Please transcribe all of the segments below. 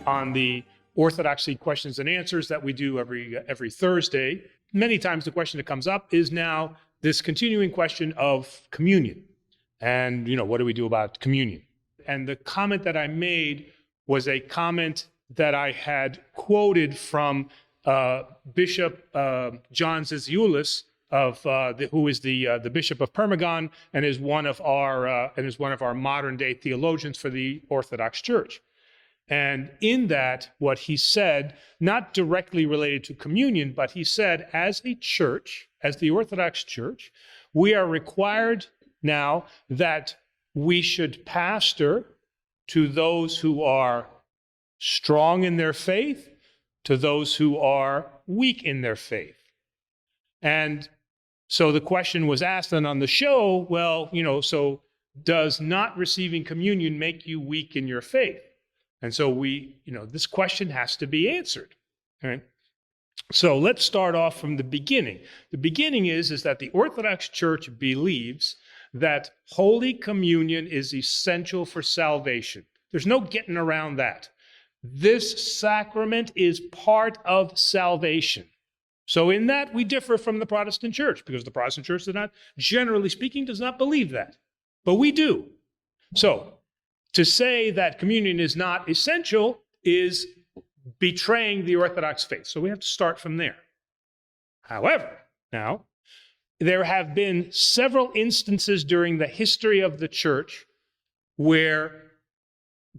on the Orthodoxy questions and answers that we do every Thursday. Many times the question that comes up is now this continuing question of communion. And, what do we do about communion? And the comment that I made was a comment that I had quoted from Bishop John Zizioulas, who is the Bishop of Pergamon and is one of our modern day theologians for the Orthodox Church. And in that, what he said, not directly related to communion, but he said, as a church, as the Orthodox Church, we are required now that we should pastor to those who are strong in their faith, to those who are weak in their faith. And so the question was asked, and on the show, so does not receiving communion make you weak in your faith? And so this question has to be answered. All right? So let's start off from the beginning. The beginning is that the Orthodox Church believes that Holy Communion is essential for salvation. There's no getting around that. This sacrament is part of salvation. So in that, we differ from the Protestant Church, because the Protestant Church generally speaking, does not believe that. But we do. So to say that communion is not essential is betraying the Orthodox faith. So we have to start from there. However, now, there have been several instances during the history of the church where,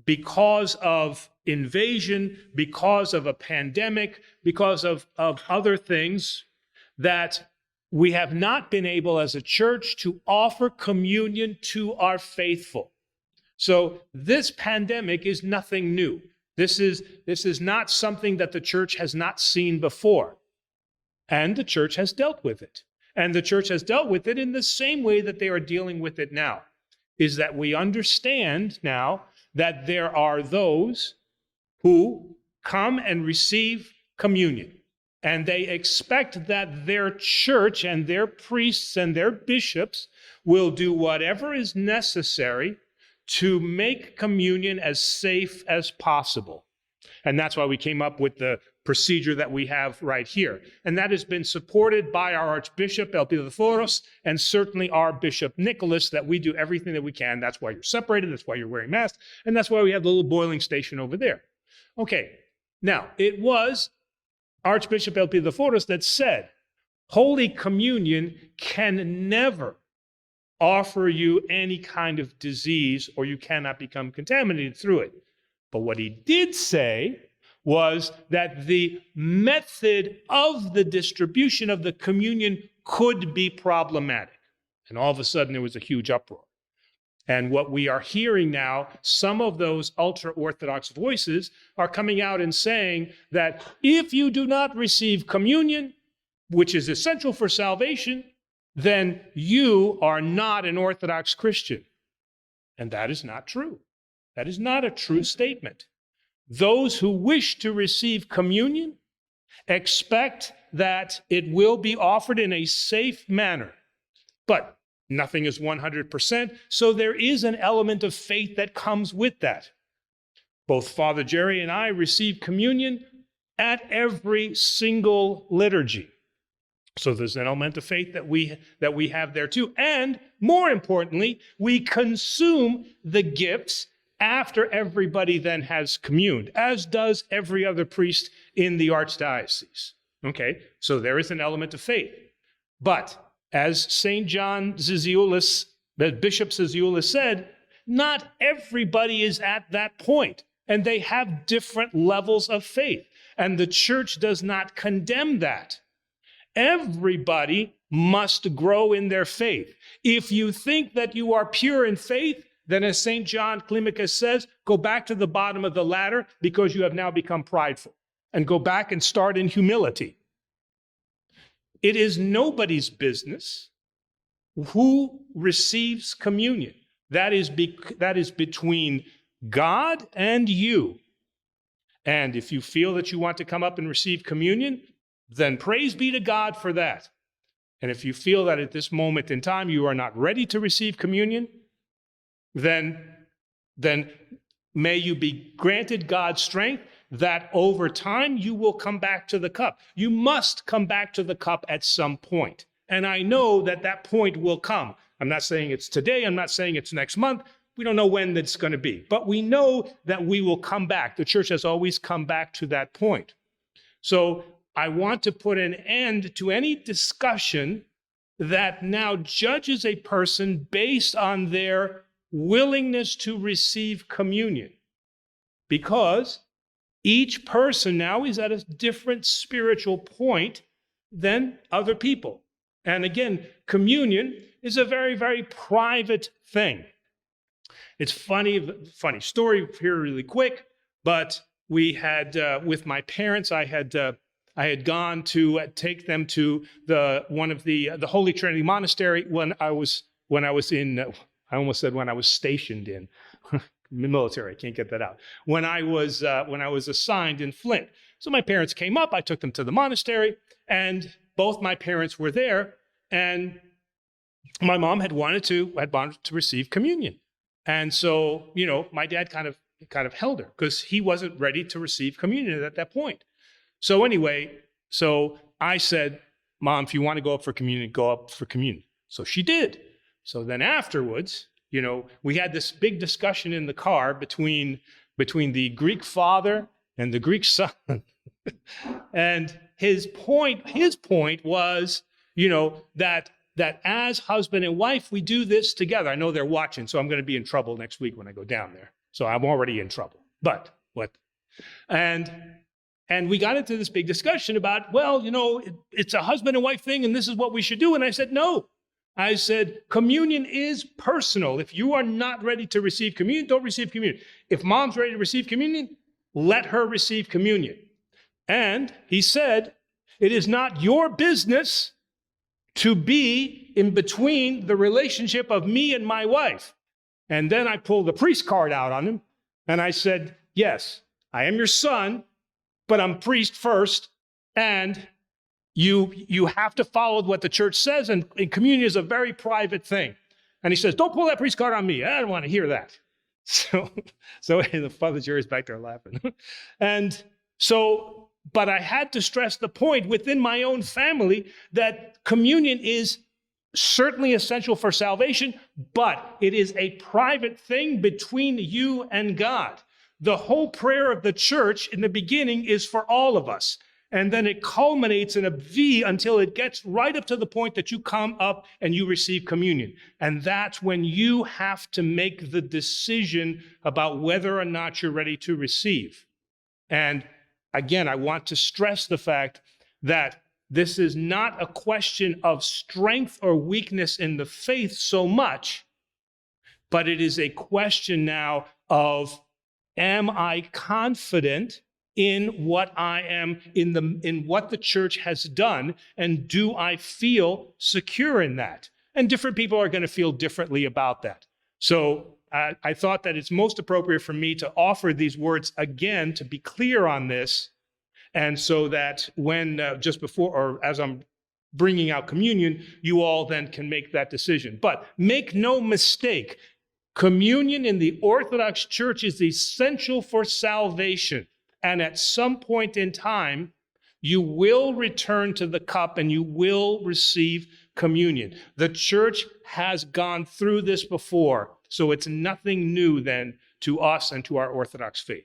because of invasion, because of a pandemic, because of other things, that we have not been able as a church to offer communion to our faithful. So this pandemic is nothing new. This is not something that the church has not seen before. And the church has dealt with it. And the church has dealt with it in the same way that they are dealing with it now, is that we understand now that there are those who come and receive communion. And they expect that their church and their priests and their bishops will do whatever is necessary to make communion as safe as possible. And that's why we came up with the procedure that we have right here. And that has been supported by our Archbishop, Elpidophoros, and certainly our Bishop Nicholas, that we do everything that we can. That's why you're separated, that's why you're wearing masks, and that's why we have the little boiling station over there. Okay, now, it was Archbishop Elpidophoros that said, Holy Communion can never offer you any kind of disease, or you cannot become contaminated through it. But what he did say was that the method of the distribution of the communion could be problematic. And all of a sudden, there was a huge uproar. And what we are hearing now, some of those ultra-Orthodox voices are coming out and saying that if you do not receive communion, which is essential for salvation, then you are not an Orthodox Christian. And that is not true. That is not a true statement. Those who wish to receive communion expect that it will be offered in a safe manner. But nothing is 100%, so there is an element of faith that comes with that. Both Father Jerry and I receive communion at every single liturgy. So there's an element of faith that we have there too. And more importantly, we consume the gifts after everybody then has communed, as does every other priest in the archdiocese. Okay, so there is an element of faith. But as St. John Zizioulas, Bishop Zizioulas said, not everybody is at that point, and they have different levels of faith. And the church does not condemn that. Everybody must grow in their faith. If you think that you are pure in faith, then as St. John Climacus says, go back to the bottom of the ladder because you have now become prideful. And go back and start in humility. It is nobody's business who receives communion. That is between God and you. And if you feel that you want to come up and receive communion, then praise be to God for that. And if you feel that at this moment in time you are not ready to receive communion, then may you be granted God's strength that over time you will come back to the cup. You must come back to the cup at some point. And I know that that point will come. I'm not saying it's today. I'm not saying it's next month. We don't know when that's going to be. But we know that we will come back. The church has always come back to that point. So I want to put an end to any discussion that now judges a person based on their willingness to receive communion. Because each person now is at a different spiritual point than other people. And again, communion is a very, very private thing. It's funny story here really quick, but we had, with my parents, I had gone to take them to one of the Holy Trinity Monastery when I was in, I almost said when I was stationed in military. I can't get that out. When I was assigned in Flint. So my parents came up, I took them to the monastery, and both my parents were there, and my mom had wanted to receive communion. And so, my dad kind of held her because he wasn't ready to receive communion at that point. So anyway, I said, Mom, if you want to go up for communion, go up for communion. So she did. So then afterwards, we had this big discussion in the car between the Greek father and the Greek son. And his point was, that as husband and wife, we do this together. I know they're watching, so I'm going to be in trouble next week when I go down there. So I'm already in trouble. But what? And we got into this big discussion about, it's a husband and wife thing, and this is what we should do. And I said, no. I said, communion is personal. If you are not ready to receive communion, don't receive communion. If mom's ready to receive communion, let her receive communion. And he said, it is not your business to be in between the relationship of me and my wife. And then I pulled the priest card out on him, and I said, yes, I am your son, but I'm priest first, and you have to follow what the church says, and communion is a very private thing. And he says, don't pull that priest card on me. I don't want to hear that. So the father jury is back there laughing. But I had to stress the point within my own family that communion is certainly essential for salvation, but it is a private thing between you and God. The whole prayer of the church in the beginning is for all of us. And then it culminates in a V until it gets right up to the point that you come up and you receive communion. And that's when you have to make the decision about whether or not you're ready to receive. And again, I want to stress the fact that this is not a question of strength or weakness in the faith so much, but it is a question now of, am I confident in what I am, in what the church has done, and do I feel secure in that? And different people are going to feel differently about that. So I thought that it's most appropriate for me to offer these words again to be clear on this, and so that when just before or as I'm bringing out communion, you all then can make that decision. But make no mistake, communion in the Orthodox Church is essential for salvation. And at some point in time, you will return to the cup and you will receive communion. The church has gone through this before, so it's nothing new then to us and to our Orthodox faith.